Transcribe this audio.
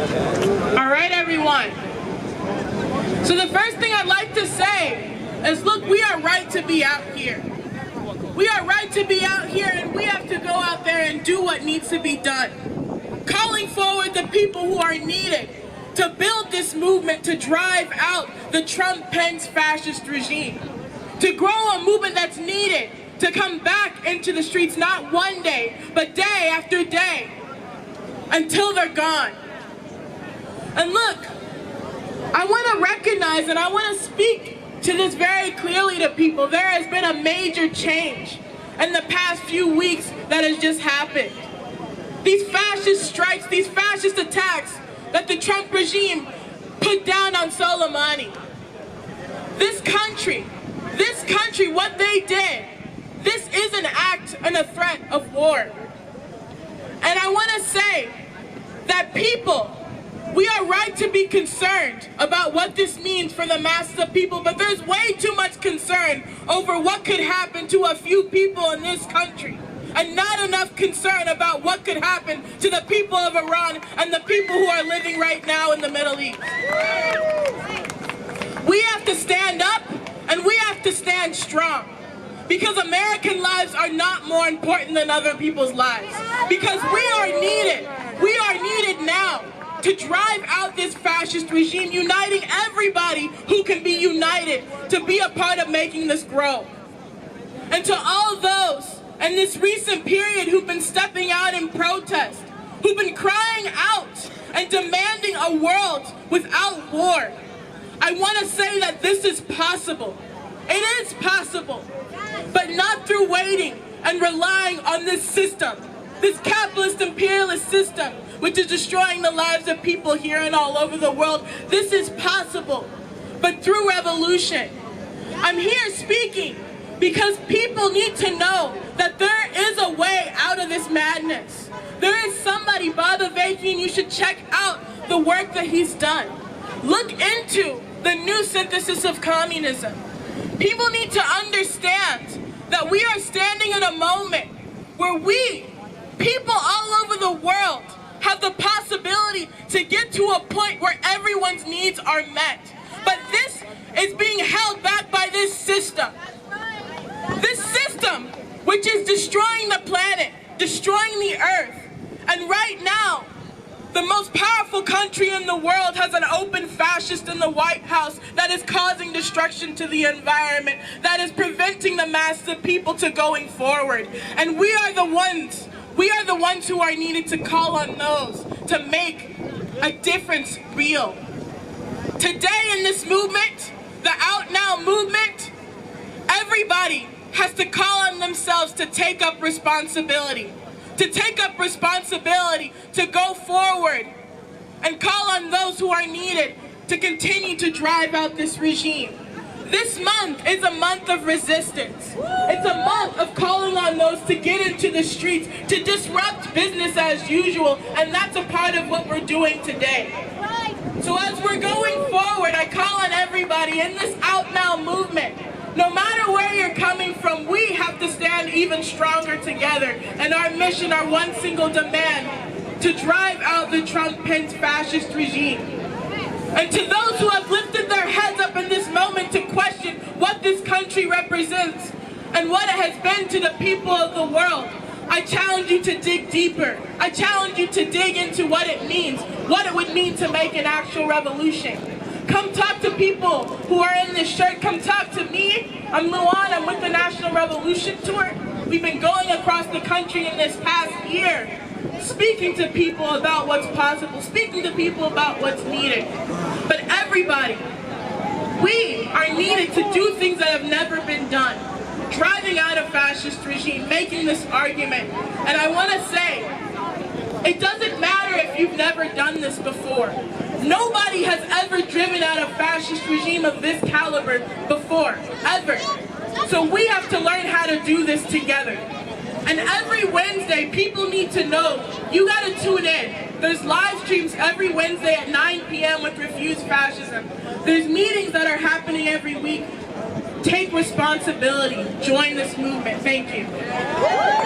All right, everyone. So the first thing I'd like to say is, look, we are right to be out here. We are right to be out here, and we have to go out there and do what needs to be done. Calling forward the people who are needed to build this movement to drive out the Trump-Pence fascist regime. To grow a movement that's needed to come back into the streets, not one day, but day after day, until they're gone. And look, I want to recognize and I want to speak to this very clearly to people. There has been a major change in the past few weeks that has just happened. These fascist strikes, these fascist attacks that the Trump regime put down on Soleimani. This country, what they did, this is an act and a threat of war. And I want to say that people, we are right to be concerned about what this means for the masses of people, but there's way too much concern over what could happen to a few people in this country, and not enough concern about what could happen to the people of Iran and the people who are living right now in the Middle East. We have to stand up, and we have to stand strong, because American lives are not more important than other people's lives. Because we are needed now to drive out this fascist regime, uniting everybody who can be united to be a part of making this grow. And to all those in this recent period who've been stepping out in protest, who've been crying out and demanding a world without war, I want to say that this is possible. It is possible, but not through waiting and relying on this system, this capitalist imperialist system, which is destroying the lives of people here and all over the world. This is possible, but through revolution. I'm here speaking because people need to know that there is a way out of this madness. There is somebody, Bob Avakian, you should check out the work that he's done. Look into the new synthesis of communism. People need to understand that we are standing in a moment where people all over the world, have the possibility to get to a point where everyone's needs are met. But this is being held back by this system. This system, which is destroying the planet, destroying the earth. And right now, the most powerful country in the world has an open fascist in the White House that is causing destruction to the environment, that is preventing the masses of people to going forward. And we are the ones who are needed to call on those to make a difference real. Today in this movement, the OutNow movement, everybody has to call on themselves to take up responsibility. To take up responsibility, to go forward and call on those who are needed to continue to drive out this regime. This month is a month of resistance. It's a month of calling on those to get into the streets, to disrupt business as usual, and that's a part of what we're doing today. So as we're going forward, I call on everybody in this OutNow movement. No matter where you're coming from, we have to stand even stronger together. And our mission, our one single demand, to drive out the Trump-Pence fascist regime. And to those who have lifted their heads up in this moment to question what this country represents and what it has been to the people of the world, I challenge you to dig deeper. I challenge you to dig into what it means, what it would mean to make an actual revolution. Come talk to people who are in this shirt. Come talk to me. I'm Luan. I'm with the National Revolution Tour. We've been going across the country in this past year, speaking to people about what's possible, speaking to people about what's needed. But everybody, we are needed to do things that have never been done. Driving out a fascist regime, making this argument. And I want to say, it doesn't matter if you've never done this before. Nobody has ever driven out a fascist regime of this caliber before, ever. So we have to learn how to do this together. And every Wednesday, people need to know, you gotta tune in. There's live streams every Wednesday at 9 p.m. with Refuse Fascism. There's meetings that are happening every week. Take responsibility. Join this movement. Thank you.